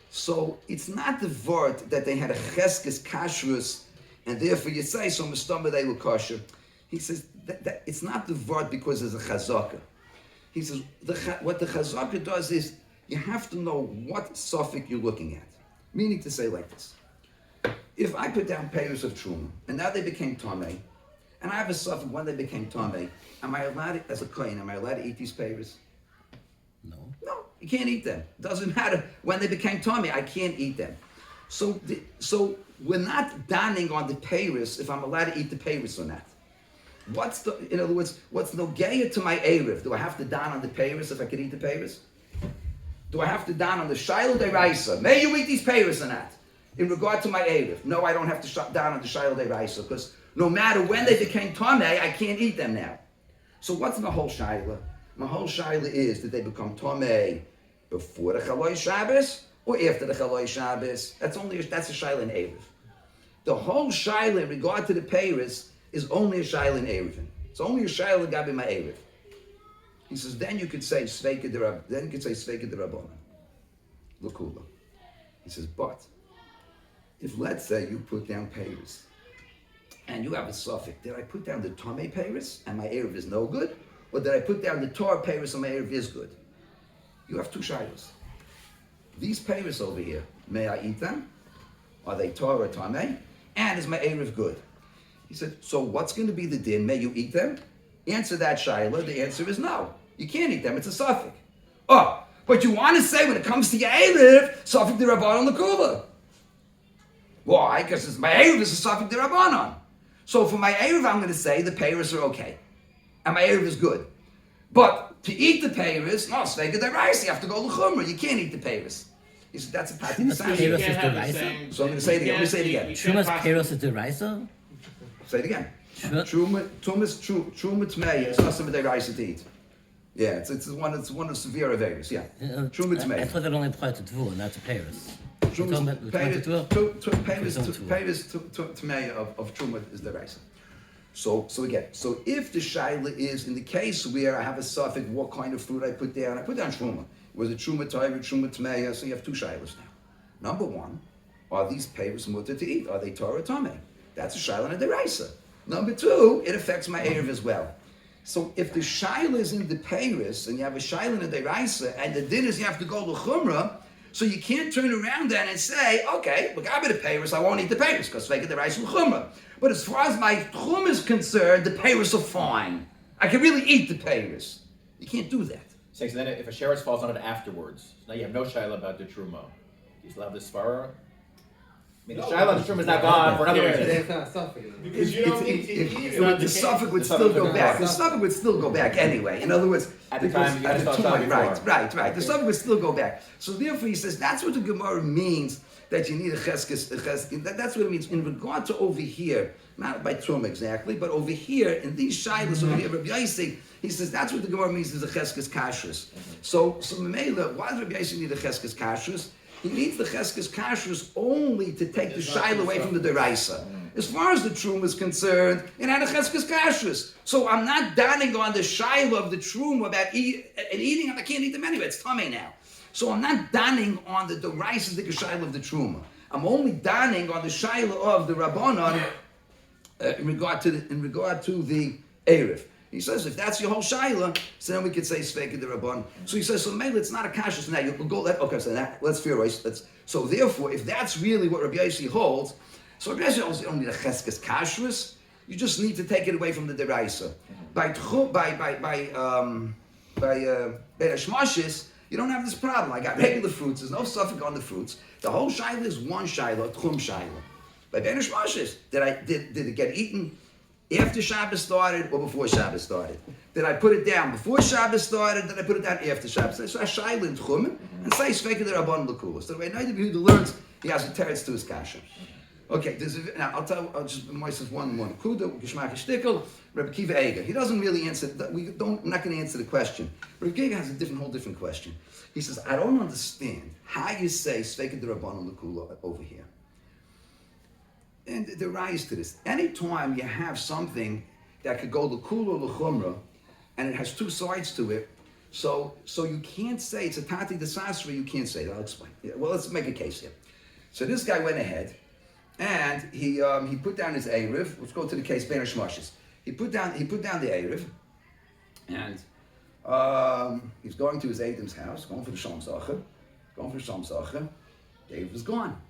So it's not the word that they had a cheskes kashrus, and therefore you say so mustamba they were kosher. He says that it's not the word because there's a chazaka. He says what the chazaka does is you have to know what suffix you're looking at. Meaning to say like this: if I put down payers of truma and now they became tamei, and I have a suffix when they became tamei, am I allowed, as a kohen, am I allowed to eat these payers? No, you can't eat them. Doesn't matter. When they became tamei, I can't eat them. So we're not donning on the payers if I'm allowed to eat the payers or not. In other words, what's nogeya to my erev? Do I have to don on the payers if I could eat the payers? Do I have to don on the Shiloh Deraisa? May you eat these payers or not? In regard to my erev, no, I don't have to don on the Shiloh Deraisa because no matter when they became tamei, I can't eat them now. So what's the whole Shiloh? My whole Shiloh is, did they become tamei before the Chaloi Shabbos or after the Chaloi Shabbos? That's a Shiloh in Erev. The whole Shiloh in regard to the payers is only a Shiloh in Erev. It's only a Shiloh gabi my Erev. He says, then you could say Safek Rabbanan. L'kula. He says, but if let's say you put down payers and you have a suffix, did I put down the tamei payers and my Erev is no good? Or did I put down the Torah payers and my Erev is good? You have two shilos. These payers over here, may I eat them? Are they Torah or Tamei? And is my Erev good? He said, so what's going to be the din? May you eat them? Answer that shiloh. The answer is no. You can't eat them. It's a suffix. Oh, but you want to say when it comes to your Erev, suffix the Rabbanon L'Kula. Why? Because my Erev is a suffix the Rabbanon. So for my Erev, I'm going to say the payers are okay. And my Erev is good. But to eat the payers, no, Safek Eruv Techumin, you have to go l'chumra. You can't eat the payers. He said, that's a pattern. Truma's payros is deraisa. So I'm going to say it again. Truma's payros is deraisa. Say it again. Truma tmei is not something they rise to eat. Yeah, it's one of severe averis. Yeah, truma tmei. I thought it only applied to tvua, not to payros. Payros tmei of truma is the rise. So if the shaila is in the case where I have a suffix, what kind of food I put down truma. Was it truma tayra, truma tmeya? So you have two shailas now. Number one, are these payros mutter to eat? Are they Torah tamei? That's a shaila and a deraisa. Number two, it affects my erev as well. So if the shaila is in the payros and you have a shaila and a deraisa, and the din is you have to go to chumrah, so you can't turn around then and say, okay, look, I'm in the payros, I won't eat the payros because Safek Eruv Techumin chumrah. But as far as my chum is concerned, the payros are fine. I can really eat the payros. You can't do that. So then if a sheretz falls on it afterwards, now you have no shaila about the truma. You still have the svara? I mean, the shaila on the truma is not gone for another reason. It's not suffix. Because you don't need to eat it. The suffix would still go back. The suffix would still go back anyway. In other words, At the time, you gotta start shopping right. The suffix would still go back. So therefore, he says that's what the Gemara means that you need a cheskes. That's what it means in regard to over here, not by Truma exactly, but over here in these shilas over here, Rabbi Yossi, he says that's what the Gemara means is a cheskes kashrus. So Mamela, why does Rabbi Yossi need a cheskes kashrus? He needs the cheskes kashrus only to take the shaila away from the deraisa. As far as the truma is concerned, it had a cheskes kashrus. So I'm not donning on the shaila of the truma about eating. I can't eat them anyway. It's tummy now. So I'm not donning on the deraisa, the shaila of the truma. I'm only donning on the shaila of the rabbanon in regard to the erev. He says, if that's your whole shaila, so then we could say Safek the Rabban. So he says, so maybe it's not a kashrus. So now you go let's theorize. So therefore, if that's really what Rabbi Yossi holds, so Rabbi Yossi holds you don't need a cheskes kashrus. You just need to take it away from the deraisa. By Hashmashis, you don't have this problem. I got regular fruits. There's no suffix on the fruits. The whole shaila is one shaila, tchum shaila. By Hashmashis, did it get eaten after Shabbos started or before Shabbos started? Did I put it down before Shabbos started? Did I put it down after Shabbos? So I shaila in tchumen and say Safek the Rabban l'kula. So the way Rabbi Yehuda learns, he has a teretz to his kasha. Okay, now I'll just myself one kuda geshmak shtickle. Rabbi Kiva Eger. He doesn't really answer. We're not going to answer the question. Rabbi Kiva has a whole different question. He says, I don't understand how you say Safek the Rabban l'kula over here. And the rise to this. Anytime you have something that could go l'kula l'chumra, and it has two sides to it, so you can't say it's a tati desasri. You can't say that. I'll explain. Yeah, well, let's make a case here. So this guy went ahead, and he put down his erev. Let's go to the case Ben Hashmashis. He put down the erev, and he's going to his Adam's house, going for the Shalom Zacha. The erev is gone.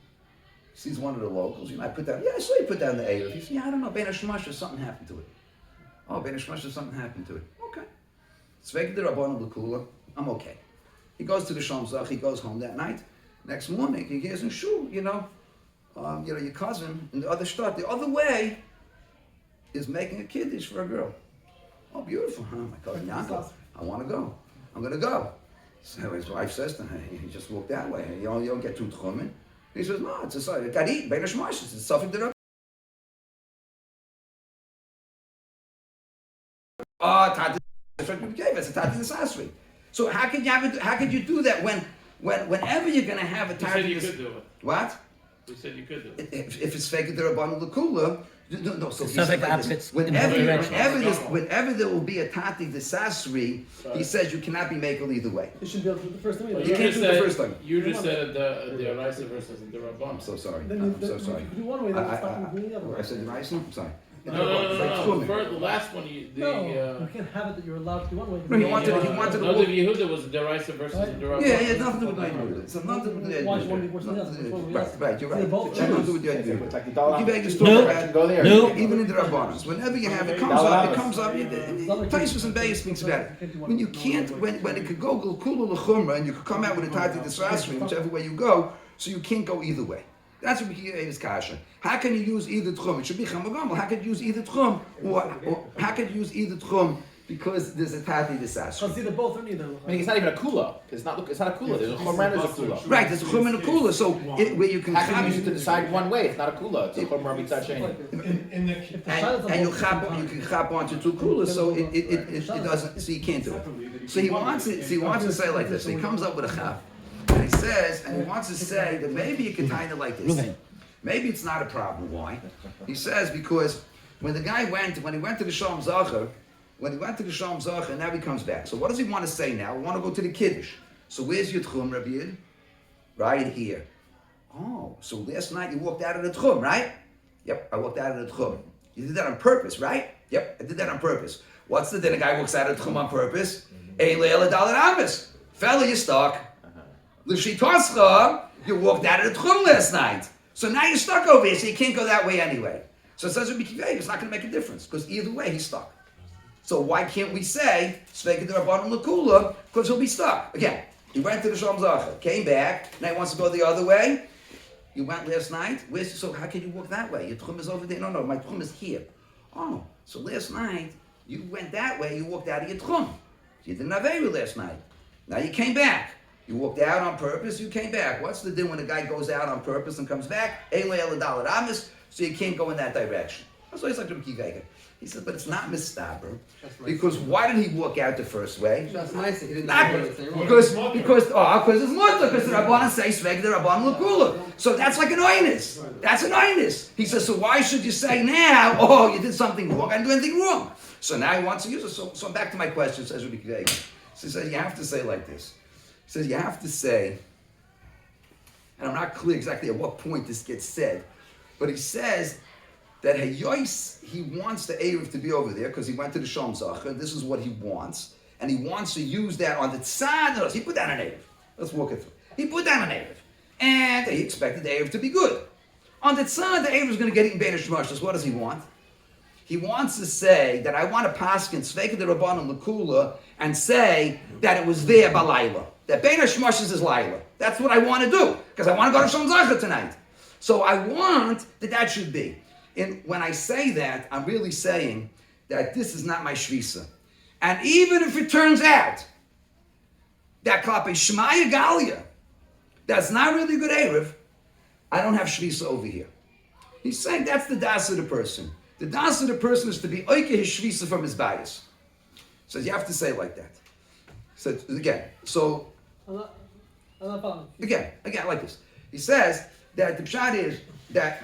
Sees one of the locals, I put down, I saw you put down the erev. He said, I don't know, Ben Hashmashis, something happened to it. Oh, Ben Hashmashis, something happened to it. Okay. Safek the Rabban l'kula, I'm okay. He goes to the Shalom Zach, he goes home that night. Next morning, he hears in shul, your cousin in the other shtat, the other way, is making a kiddush for a girl. Oh, beautiful, huh? My cousin Yaakov, I want to go. I'm going to go. So his wife says to him, he just walked that way. You don't get too tchumen. He says, no, it's a side. It got eaten. Ben Hashmashis. It's Safek the Rabban. It's a tati desasri. So how could you do that whenever you're going to have a tati? You said you could do it. What? We said you could do it. If it's Safek the Rabban l'kula, no. So Safek opposites whenever there will be a tati desasri, he says you cannot be makel either way. You should be able to do the first thing. Well, You can't do the first time. You just said the Araisa versus the Rabban. I'm so sorry. Then I'm so sorry. You can do one way, then stop from doing the other way. I said the right one? I'm sorry. No. The last one, You can't have it that you're allowed to do one way. No, he wanted to no, the Yehuda was the Araisa versus the Rabban. Yeah, nothing to do with the Yehuda. It's nothing to do with the Why should one be worse than the other? Yehuda. Right, you're right. They're both It's nothing to do with the It's Yehuda. like the dollar. You make a No. story about Go there. No. even in the Rabbanos. Whenever you have it comes up. Taisus and Beis speaks about it. When you can't, when it could go kula l'chumra and you could come out with a tati desasri, whichever way you go, so you can't go either way. That's what is kasha. How can you use either tchum? It should be chamagamel. How could you use either tchum, or how could you use either tchum because there's a tati desasri? Because either both or neither. I mean, it's not even a kula. It's not a kula. There's a chumran, there's a kula. Right, there's a chum and a kula. So where you can How can you use it to decide one way? It's not a kula. It's a chumran mitzad sheni. and you can chop onto two kulas, so it doesn't. So you can't do it. So he wants to say like this. So he comes up with a chap, and he says, and he wants to say that maybe you can tie it like this. Maybe it's not a problem. Why? He says because when he went to the Shalom Zacher, and now he comes back. So what does he want to say now? We want to go to the Kiddush. So where's your tchum, Rabbi Yid? Right here. Oh, so last night you walked out of the tchum, right? Yep, I walked out of the tchum. You did that on purpose, right? Yep, I did that on purpose. What's the din? A guy walks out of the tchum on purpose? Fella, you're stuck. L'shitoscha, you walked out of the tchum last night. So now you're stuck over here, so you can't go that way anyway. So it says it's not going to make a difference, because either way he's stuck. So why can't we say, Safek the Rabban l'kula, because he'll be stuck. Again, he went to the Shalom Zacha, came back, now he wants to go the other way. You went last night, so how can you walk that way? Your tchum is over there. No, my tchum is here. Oh, so last night, you went that way, you walked out of your tchum. You didn't have Avery last night. Now you came back. You walked out on purpose, you came back. What's the deal when a guy goes out on purpose and comes back? Ein le'el daled amis, so you can't go in that direction. That's why he's like Rabbi Kiva. He said, but it's not mistaber. Because why did he walk out the first way? That's nice. He didn't Not do anything wrong. because it's mutter, because the Rabbanan say Sveg the Rabbanan L'kula. So that's like an oinus. That's an oinus. He says, so why should you say now, oh, you did something wrong, I didn't do anything wrong. So now he wants to use it. So I'm back to my question, says Rabbi Kiva. He says, you have to say like this. He says, you have to say, and I'm not clear exactly at what point this gets said, but he says that Hayois, he wants the Eruv to be over there because he went to the Shalom Zacher. This is what he wants. And he wants to use that on the tzad. He put down an Eruv. Let's walk it through. He put down an Eruv. And he expected the Eruv to be good. On the tzad, the Eruv is going to get eaten Bein HaShmashos. What does he want? He wants to say that I want to paskin Sveka the Rabbanan L'kula and say that it was there by Laila. That Bein HaShmashos is Laila. That's what I want to do. Because I want to go to Shalom Zacher tonight. So I want that should be. And when I say that, I'm really saying that this is not my shvisa. And even if it turns out that klape Shmaya Galia, that's not really a good Erev, I don't have shvisa over here. He's saying that's the das of the person. The das of the person is to be oike his shvisa from his bias. So you have to say it like that. So again, again, like this. He says that the pshat is that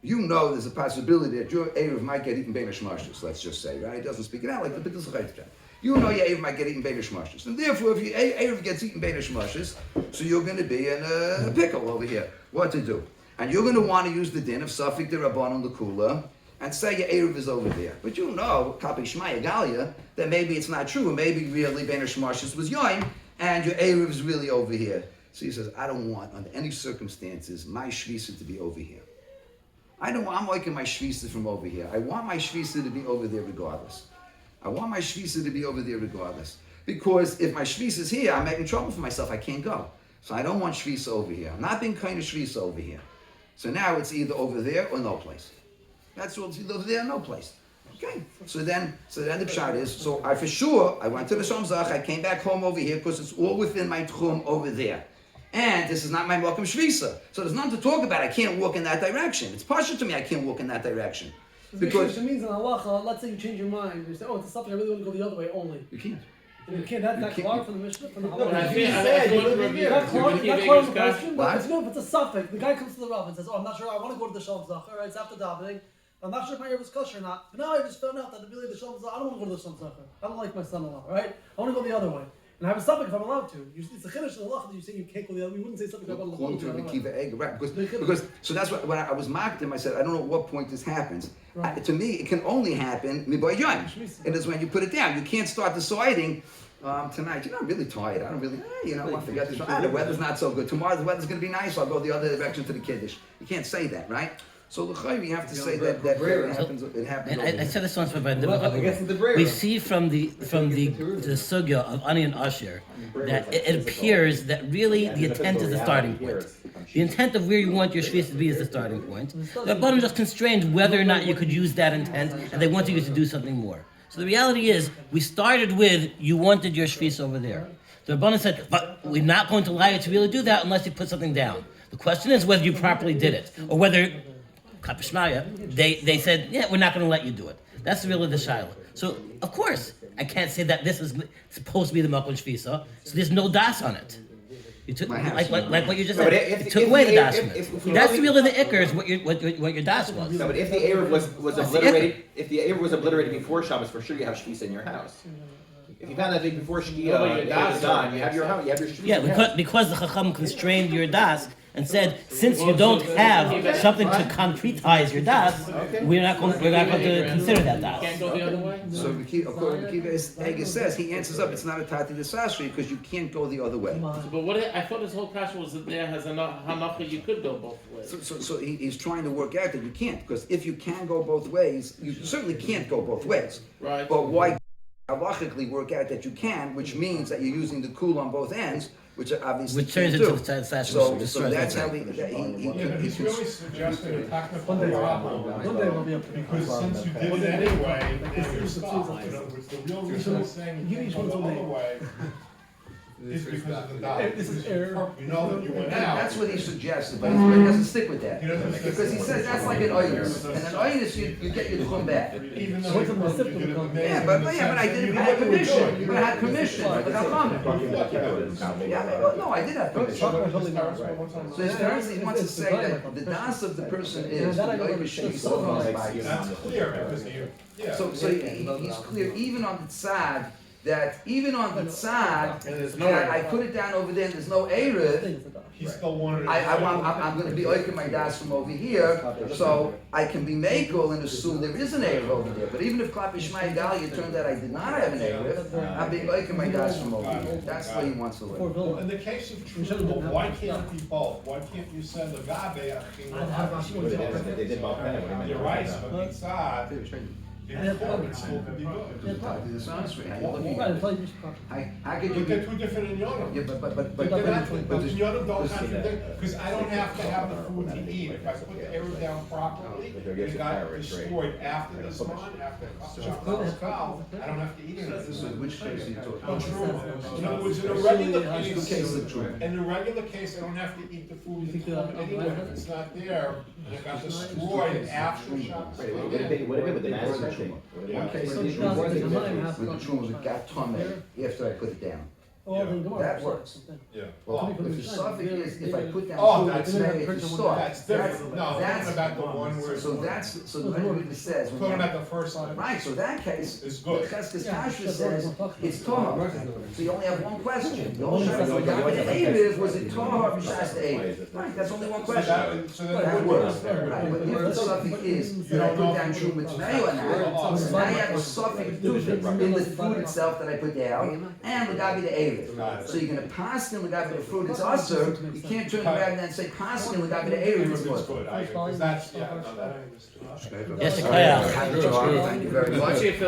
you know there's a possibility that your Eruv might get eaten Bein HaShmashos, let's just say, right? He doesn't speak it out like the B'dil Zechayt. You know your Eruv might get eaten Bein HaShmashos. And therefore, if your Eruv gets eaten Bein HaShmashos, so you're going to be in a pickle over here. What to do? And you're going to want to use the din of Safek the Rabbanan L'kula and say your Eruv is over there. But you know, Kapi Shmaya Galia, that maybe it's not true, or maybe really Bein HaShmashos was Yoim, and your Eruv is really over here. So he says, I don't want, under any circumstances, my Shvisa to be over here. I'm liking my shvisa from over here. I want my shvisa to be over there regardless. Because if my shvisa is here, I'm making trouble for myself. I can't go. So I don't want shvisa over here. I'm not being kind of shvisa over here. So now it's either over there or no place. That's all. It's either over there or no place. Okay. So then the pshat is, so I went to the Shalom Zach, I came back home over here because it's all within my tchum over there. And this is not my Malkum Shvisa. So there's nothing to talk about. I can't walk in that direction. It's partial to me, I can't walk in that direction. Because it means in halacha, let's say you change your mind, you say, oh, it's something I really want to go the other way only. You can't. You can't. That's klar from the Mishnah, from the But I halacha. think That's klar from the question, What? but it's no, if it's a suffix, the guy comes to the Rav and says, oh, I'm not sure, I want to go to the Shalom Zacher, right? It's after davening. I'm not sure if my Erev is kosher or not. But now I just found out that really the Shalom Zacher, I don't want to go to the Shalom Zacher. I don't like my son-in-law, right? I want to go the other way. And I have a suffix if I'm allowed to. It's a chiddush in the halacha that you say you can't go the other way. We wouldn't say something about According to the Rabbi other Kiva way. Eger, right? Because so that's what when I was mocked him. I said I don't know at what point this happens. Right. To me, it can only happen miboy yom. It is when you put it down. You can't start deciding tonight. I'm really tired. I don't really. I forget this. The weather's not so good. Tomorrow the weather's going to be nice. I'll go the other direction to the kiddush. You can't say that, right? So you have to say that it happens. It happens. I said this once, but I guess it's the Brera. we see from the sugya of Ani and Asher that it appears that really the intent is the starting point. The intent of where you want your shvis to be is the starting point. The Rabbanan just constrained whether or not you could use that intent, and they wanted you to do something more. So the reality is, we started with you wanted your shvis over there. The Rabbanan said, but we're not going to allow you to really do that unless you put something down. The question is whether you properly did it, or whether they said, yeah, we're not going to let you do it. That's really the shaila. So, of course, I can't say that this is supposed to be the Malkum Shvisa, so there's no das on it. You took, like what you just said, it took away the das from it. That's really the ikr, is what your das was. No, but if the Erev was obliterated, if the Erev was obliterated before Shabbos, for sure you have Shvisa in your house. If you found that thing before Shkia is done, you have your house, you have your Shvisa. Yeah, because the Chacham constrained your das and said, since you don't have something to concretize your das, we're not going to consider that das. Can't go the other way? So according to Kiva Eger says, he answers up, it's not a tati desasri because you can't go the other way. But I thought his whole kasha was that there has enough hanacha you could go both ways. So he's trying to work out that you can't, because if you can go both ways, you certainly can't go both ways. Right. But why halachically work out that you can, which means that you're using the kul on both ends, which obviously Which turns can't into do. the slash. So that's how He's really suggesting a technical One day problem. we'll be up to Because since you did it anyway, now you're stuck. In other words, the real reason he's saying you can't go the other way is because of the dollar. This is error. We know that you went And out. that's what he suggested, but he doesn't stick with that. He doesn't stick Because he with says it. that's like an itis, and an itis, you get your tchum back. Even though What's you the did it reciprocal? amazing Yeah, in but the I sense that did, you I had knew what you were permission, doing. but I had permission, but I'm no, I did have permission. So his parents, he wants to say that the das of the person is, the itis should be so That's clear, because yeah. So he's clear, even on the tzad, that even on the tzad, that I put it down over there and there's no erev, He still wanted it. I'm gonna be oiking my das from over here, so I can be makel and assume there is an erev over there. But even if Klapi Shmai Gali, it turned out I did not have an erev, I'm being oiking my das from over here. That's the way he wants to live. In the case of Truma, why can't it be both? Why can't you send the Gabe? They did both. You're right, but inside, it's still could be good. I'll be dishonest with you. How you looking Right, at until it? you just How could you But they're be? two different in Yonah. Yeah, but But there's- Yonah don't contradict, because I don't have to have the food to eat. If I put the arrow down properly, it got destroyed after this month, after Kal, I don't have to eat it. So which case are you talking Oh, about? true. In other words, in a regular Two case, cases of truth. in a regular case, I don't have to eat the food anyway. If it's not there, and it got destroyed after Shabbos. What would it be with the master? One case So of it the doesn't- truth it was doesn't with the truth was it got tummy after I put it down. That works. Yeah. Well, if the suffix is, if I put down Oh, two, that's it's made to start. That's different. No, I'm That's, talking about the one where. so the Rebbe says, when Talking you about the first one. right, so that case, It's the good. Cheskes Kashrus says, it's Torah. So you only have one question. The whole Shabbos, was it Torah or Shas Eiv? Right, that's only one So question. so That that works. would. Right, but if the suffix is, that I put down True Mitzvah or not, so now you have a suffix in the food itself that I put down, and the Gabi the Eiv. So you're gonna pass in the Gabi the fruit, it's usher, you can't turn around and say pass in the Gabi the Eiv, it's It's good. good, because that's, yeah, no, that I understood. Yes, Thank you very much. Let's see if